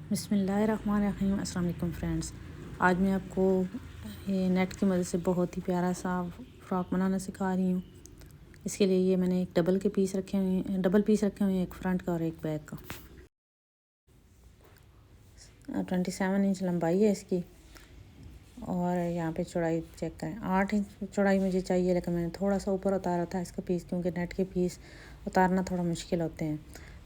बिस्मिल्लाहिर्रहमानिर्रहीम। अस्सलाम वालेकुम फ्रेंड्स। आज मैं आपको ये नेट की मदद से बहुत ही प्यारा सा फ़्रॉक बनाना सिखा रही हूँ। इसके लिए ये मैंने एक डबल पीस रखे हुए हैं, एक फ्रंट का और एक बैक का। 27 इंच लंबाई है इसकी और यहाँ पे चौड़ाई चेक करें। 8 इंच चौड़ाई मुझे चाहिए, लेकिन मैंने थोड़ा सा ऊपर उतारा था इसका पीस, क्योंकि नेट के पीस उतारना थोड़ा मुश्किल होते हैं,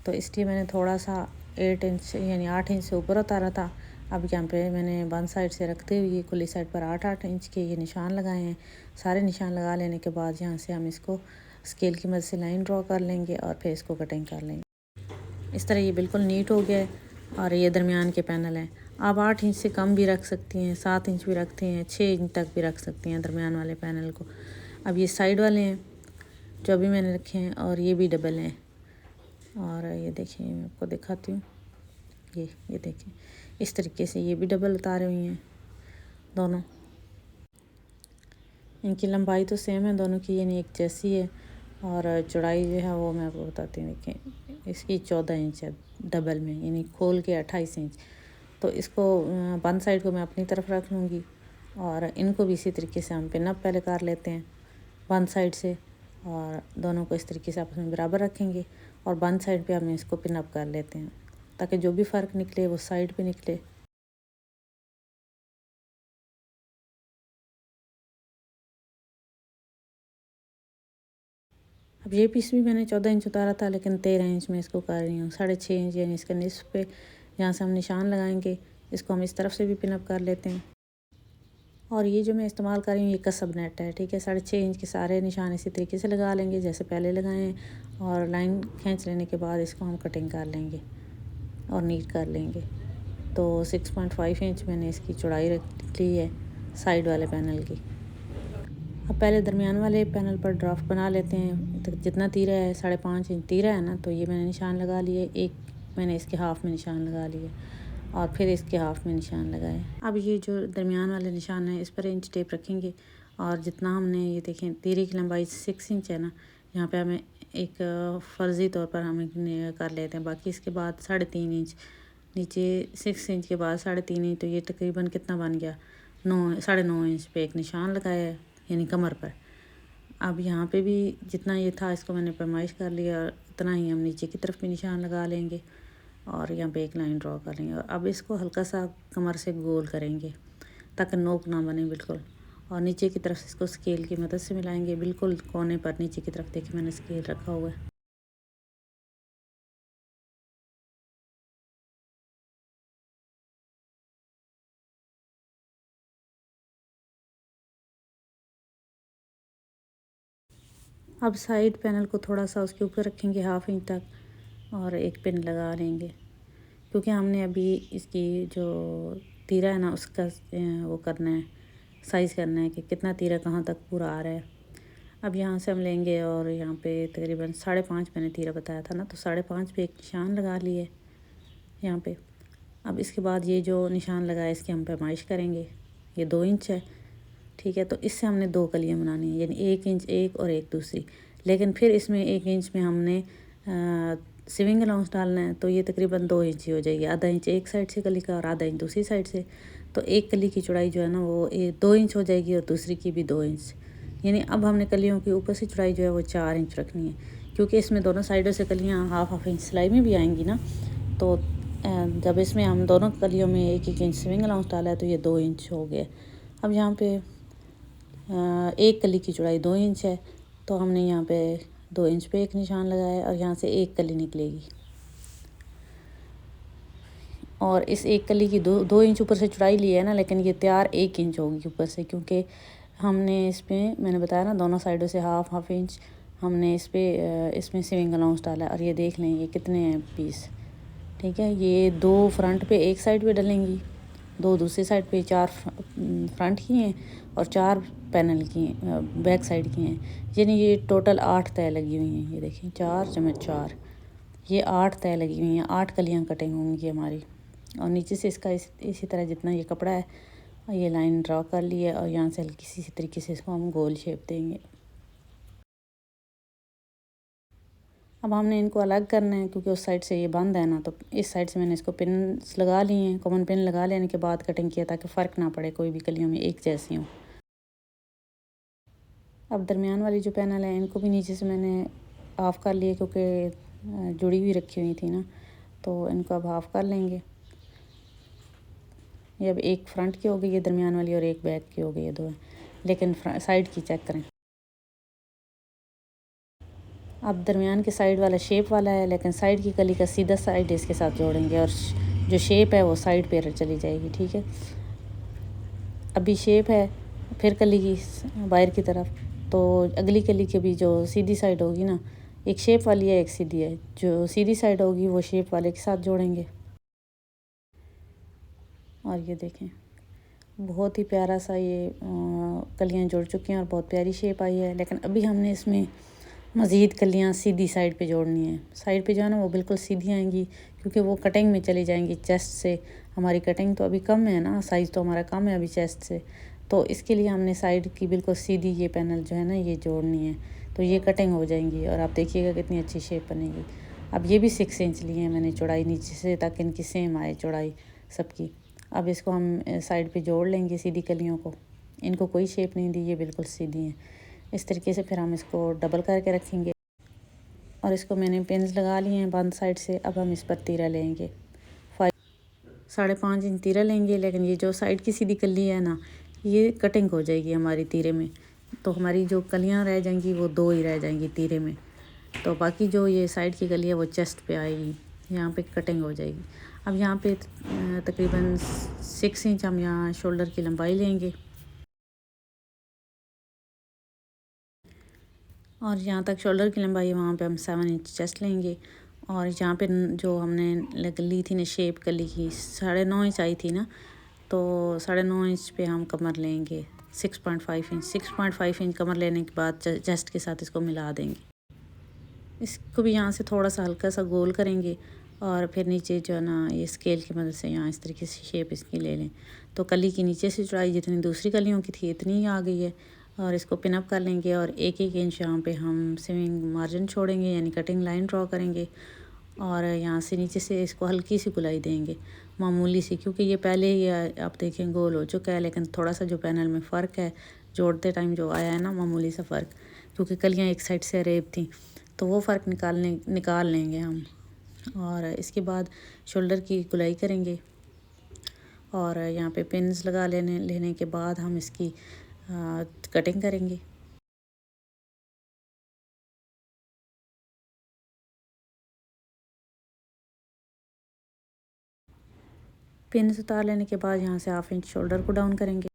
तो इसलिए मैंने थोड़ा सा 8 इंच यानी 8 इंच से ऊपर उतारा था। अब यहाँ पे मैंने वन साइड से रखते हुए खुली साइड पर 8-8 इंच के ये निशान लगाए हैं। सारे निशान लगा लेने के बाद यहाँ से हम इसको स्केल की मदद से लाइन ड्रॉ कर लेंगे और फिर इसको कटिंग कर लेंगे। इस तरह ये बिल्कुल नीट हो गया है और ये दरमियान के पैनल हैं। आप 8 इंच से कम भी रख सकती हैं, 7 इंच भी रखते हैं, 6 इंच तक भी रख सकती हैं दरमियान वाले पैनल को। अब ये साइड वाले हैं जो अभी मैंने रखे हैं, और ये भी डबल हैं। और ये देखिए, मैं आपको दिखाती हूँ। ये देखिए, इस तरीके से ये भी डबल उतारे हुए हैं दोनों। इनकी लंबाई तो सेम है दोनों की, यानी एक जैसी है, और चौड़ाई जो है वो मैं आपको बताती हूँ। देखिए, इसकी 14 इंच है डबल में, यानी खोल के 28 इंच। तो इसको वन साइड को मैं अपनी तरफ रख लूँगी और इनको भी इसी तरीके से हम पिन अप पहले कर लेते हैं वन साइड से, और दोनों को इस तरीके से आपस में बराबर रखेंगे और वन साइड पे हम इसको पिन अप कर लेते हैं, ताकि जो भी फ़र्क निकले वो साइड पे निकले। अब ये पीस भी मैंने 14 इंच उतारा था, लेकिन 13 इंच में इसको कर रही हूँ। 6.5 इंच यानी इसका निस्फ पे जहाँ से हम निशान लगाएंगे, इसको हम इस तरफ से भी पिन अप कर लेते हैं। और ये जो मैं इस्तेमाल कर रही हूँ ये कसब नेट है, ठीक है। 6.5 इंच के सारे निशान इसी तरीके से लगा लेंगे जैसे पहले लगाए हैं, और लाइन खींच लेने के बाद इसको हम कटिंग कर लेंगे और नीट कर लेंगे। तो 6.5 इंच मैंने इसकी चौड़ाई रख ली है साइड वाले पैनल की। अब पहले दरमियान वाले पैनल पर ड्राफ्ट बना लेते हैं। तो जितना तीरा है, 5.5 इंच तीरा है ना, तो ये मैंने निशान लगा लिए। एक मैंने इसके हाफ़ में निशान लगा लिए और फिर इसके हाफ़ में निशान लगाए। अब ये जो दरमियान वाले निशान है, इस पर इंच टेप रखेंगे, और जितना हमने ये देखें तीरे की लंबाई 6 इंच है ना, यहाँ पे हमें एक फ़र्ज़ी तौर पर हम कर लेते हैं। बाकी इसके बाद 3.5 इंच नीचे, 6 इंच के बाद 3.5 इंच, तो ये तकरीबन कितना बन गया, 9 इंच पे एक निशान लगाया है, यानी कमर पर। अब यहाँ पे भी जितना ये था इसको मैंने पैमाइश कर लिया, उतना ही हम नीचे की तरफ भी निशान लगा लेंगे और यहाँ पे एक लाइन ड्रॉ कर लेंगे। और अब इसको हल्का सा कमर से गोल करेंगे ताकि नोक ना बने बिल्कुल, और नीचे की तरफ इसको स्केल की मदद से मिलाएंगे बिल्कुल कोने पर नीचे की तरफ। देखिए, मैंने स्केल रखा हुआ है। अब साइड पैनल को थोड़ा सा उसके ऊपर रखेंगे 1/2 इंच तक, और एक पिन लगा लेंगे, क्योंकि हमने अभी इसकी जो तीरा है ना उसका वो करना है, साइज़ करना है कि कितना तीरा कहाँ तक पूरा आ रहा है। अब यहाँ से हम लेंगे और यहाँ पे तकरीबन 5.5 मैंने तीरा बताया था ना, तो 5.5 पे एक निशान लगा लिए यहाँ पे। अब इसके बाद ये जो निशान लगाया इसकी हम पैमाइश करेंगे। ये 2 इंच है, ठीक है। तो इससे हमने 2 कलियाँ बनानी है, यानी 1 इंच एक और एक दूसरी। लेकिन फिर इसमें 1 इंच में हमने सिविंग अलाउंस डालना है, तो ये तकरीबन 2 इंच ही हो जाएगी। आधा इंच एक साइड से कली का और आधा इंच दूसरी साइड से। तो एक कली की चौड़ाई जो है ना वो 2 इंच हो जाएगी और दूसरी की भी 2 इंच। यानी अब हमने कलियों की ऊपर से चौड़ाई जो है वो 4 इंच रखनी है, क्योंकि इसमें दोनों साइडों से कलियाँ हाफ इंच सिलाई में भी आएंगी ना। तो जब इसमें हम दोनों कलियों में 1-1 इंच स्विंग अलाउंस डाला है तो ये 2 इंच हो गए। अब यहाँ पे एक कली की चौड़ाई 2 इंच है, तो हमने यहाँ पे 2 इंच पे एक निशान लगाया और यहाँ से एक कली निकलेगी, और इस एक कली की 2 इंच ऊपर से चौड़ाई ली है ना, लेकिन ये तैयार 1 इंच होगी ऊपर से, क्योंकि हमने इसमें मैंने बताया ना दोनों साइडों से हाफ इंच हमने इसमें स्विंग अलाउंस डाला है। और ये देख लें ये कितने हैं पीस, ठीक है। ये 2 फ्रंट पे एक साइड पे डलेंगी, 2 दूसरी साइड पे, 4 फ्रंट की हैं और 4 पैनल की हैं, बैक साइड की हैं। यानी ये टोटल 8 तय लगी हुई हैं। ये देखिए 4×4, ये 8 तय लगी हुई हैं, 8 कलियाँ कटिंग होंगी हमारी। और नीचे से इसका इसी तरह जितना ये कपड़ा है ये लाइन ड्रॉ कर ली है, और यहाँ से हल्की सी तरीके से इसको हम गोल शेप देंगे। अब हमने इनको अलग करना है क्योंकि उस साइड से ये बंद है ना, तो इस साइड से मैंने इसको पिन्स लगा लिए हैं। कॉमन पिन लगा लेने के बाद कटिंग किया ताकि फ़र्क ना पड़े, कोई भी कलियों में एक जैसी हों। अब दरमियान वाली जो पैनल है इनको भी नीचे से मैंने ऑफ़ कर लिए क्योंकि जुड़ी हुई रखी हुई थी ना, तो इनको अब हाफ़ कर लेंगे। ये अब एक फ्रंट की हो गई है दरमियान वाली और एक बैक की हो गई है, दो है, लेकिन साइड की चेक करें। अब दरमियान के साइड वाला शेप वाला है, लेकिन साइड की कली का सीधा साइड इसके साथ जोड़ेंगे और जो शेप है वो साइड पे चली जाएगी। ठीक है, अभी शेप है फिर कली की बाहर की तरफ, तो अगली कली की भी जो सीधी साइड होगी ना, एक शेप वाली है एक सीधी है, जो सीधी साइड होगी वो शेप वाले के साथ जोड़ेंगे। और ये देखें बहुत ही प्यारा सा ये कलियाँ जुड़ चुकी हैं और बहुत प्यारी शेप आई है। लेकिन अभी हमने इसमें मज़ीद कलियाँ सीधी साइड पे जोड़नी है। साइड पे जो है ना वो बिल्कुल सीधी आएंगी क्योंकि वो कटिंग में चली जाएंगी चेस्ट से। हमारी कटिंग तो अभी कम है ना, साइज़ तो हमारा कम है अभी चेस्ट से, तो इसके लिए हमने साइड की बिल्कुल सीधी ये पैनल जो है ना ये जोड़नी है, तो ये कटिंग हो जाएंगी और आप देखिएगा कितनी अच्छी शेप बनेगी। अब ये भी 6 इंच लिए हैं मैंने चौड़ाई नीचे से, ताकि इनकी सेम आए चौड़ाई सबकी। अब इसको हम साइड पे जोड़ लेंगे सीधी कलियों को, इनको कोई शेप नहीं दी, ये बिल्कुल सीधी हैं। इस तरीके से फिर हम इसको डबल करके रखेंगे और इसको मैंने पिन्स लगा लिए हैं बंद साइड से। अब हम इस पर तीरा लेंगे, 5.5 इंच तीरा लेंगे, लेकिन ये जो साइड की सीधी कली है ना ये कटिंग हो जाएगी हमारी तीरे में, तो हमारी जो कलियां रह जाएंगी वो 2 ही रह जाएंगी तीरे में, तो बाकी जो ये साइड की कली है वो चेस्ट पे आएगी, यहाँ पे कटिंग हो जाएगी। अब यहाँ पे तकरीबन 6 इंच हम यहाँ शोल्डर की लंबाई लेंगे और जहाँ तक शोल्डर की लंबाई है वहाँ पे हम 7 इंच चेस्ट लेंगे। और यहाँ पे जो हमने ली थी ना शेप कली की 9.5 इंच आई थी ना, तो 9.5 इंच पे हम कमर लेंगे 6.5 इंच। 6.5 इंच कमर लेने के बाद चेस्ट के साथ इसको मिला देंगे। इसको भी यहाँ से थोड़ा सा हल्का सा गोल करेंगे और फिर नीचे जो है ना ये स्केल की मदद से यहाँ इस तरीके से शेप इसकी ले लें, तो कली की नीचे से चौड़ाई जितनी दूसरी कलियों की थी इतनी ही आ गई है। और इसको पिन अप कर लेंगे और 1-1 इंच यहाँ पे हम स्विंग मार्जिन छोड़ेंगे, यानी कटिंग लाइन ड्रॉ करेंगे और यहाँ से नीचे से इसको हल्की सी गुलाई देंगे, मामूली सी, क्योंकि ये पहले ही आप देखें गोल हो चुका है, लेकिन थोड़ा सा जो पैनल में फ़र्क है जोड़ते टाइम जो आया है ना मामूली सा फ़र्क, क्योंकि कलियाँ एक साइड से अरेब थी, तो वो फ़र्क निकाल लेंगे हम। और इसके बाद शोल्डर की गुलाई करेंगे और यहाँ पे पिन्स लगा लेने के बाद हम इसकी कटिंग करेंगे। पिन्स उतार लेने के बाद यहाँ से 1/2 इंच शोल्डर को डाउन करेंगे।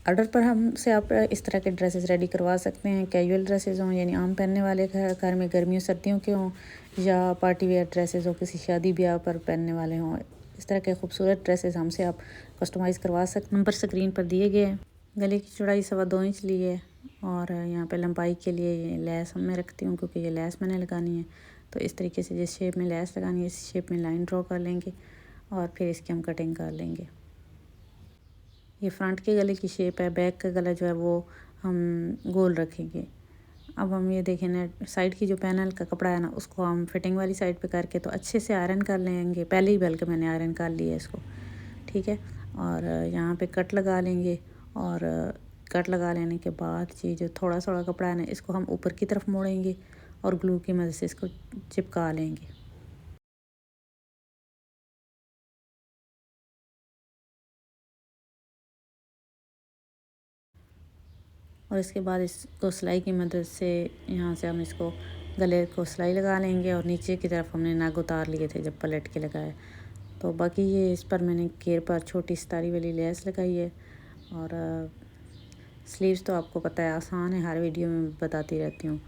ऑर्डर पर हमसे आप इस तरह के ड्रेसेस रेडी करवा सकते हैं, कैजुअल ड्रेसेस हों यानी आम पहनने वाले घर में गर्मियों सर्दियों के हों, या पार्टी वेयर ड्रेसेस हों किसी शादी ब्याह पर पहनने वाले हों। इस तरह के खूबसूरत ड्रेसेस हमसे आप कस्टमाइज़ करवा सकते। नंबर स्क्रीन पर दिए गए हैं। गले की चौड़ाई 2.25 इंच ली है और यहाँ पे लंबाई के लिए ये लेस मैं रखती हूँ क्योंकि ये लेस मैंने लगानी है, तो इस तरीके से जिस शेप में लेस लगानी है इस शेप में लाइन ड्रॉ कर लेंगे और फिर इसकी हम कटिंग कर लेंगे। ये फ्रंट के गले की शेप है, बैक का गला जो है वो हम गोल रखेंगे। अब हम ये देखें ना साइड की जो पैनल का कपड़ा है ना उसको हम फिटिंग वाली साइड पे करके तो अच्छे से आयरन कर लेंगे, पहले ही बल्कि मैंने आयरन कर लिया है इसको, ठीक है। और यहाँ पे कट लगा लेंगे और कट लगा लेने के बाद ये जो थोड़ा थोड़ा कपड़ा है ना इसको हम ऊपर की तरफ मोड़ेंगे और ग्लू की मदद से इसको चिपका लेंगे। और इसके बाद इसको सिलाई की मदद से यहाँ से हम इसको गले को सिलाई लगा लेंगे और नीचे की तरफ हमने नग उतार लिए थे जब पलट के लगाए, तो बाकी ये इस पर मैंने घेर पर छोटी सितारी वाली लेस लगाई है। और स्लीव्स तो आपको पता है आसान है, हर वीडियो में बताती रहती हूँ।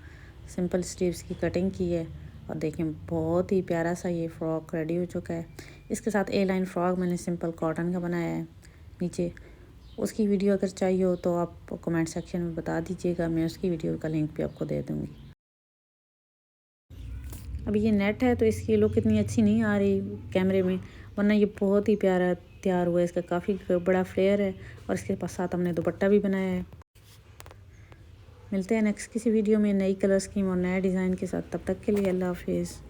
सिंपल स्लीव्स की कटिंग की है और देखें बहुत ही प्यारा सा ये फ़्रॉक रेडी हो चुका है। इसके साथ ए लाइन फ़्रॉक मैंने सिंपल कॉटन का बनाया है नीचे, उसकी वीडियो अगर चाहिए हो तो आप कमेंट सेक्शन में बता दीजिएगा, मैं उसकी वीडियो का लिंक भी आपको दे दूँगी। अभी ये नेट है तो इसकी लुक इतनी अच्छी नहीं आ रही कैमरे में, वरना ये बहुत ही प्यारा तैयार हुआ है। इसका काफ़ी बड़ा फ्लेयर है और इसके साथ हमने दुपट्टा भी बनाया है। मिलते हैं नेक्स्ट किसी वीडियो में नई कलर स्कीम और नया डिज़ाइन के साथ। तब तक के लिए अल्लाह हाफिज़।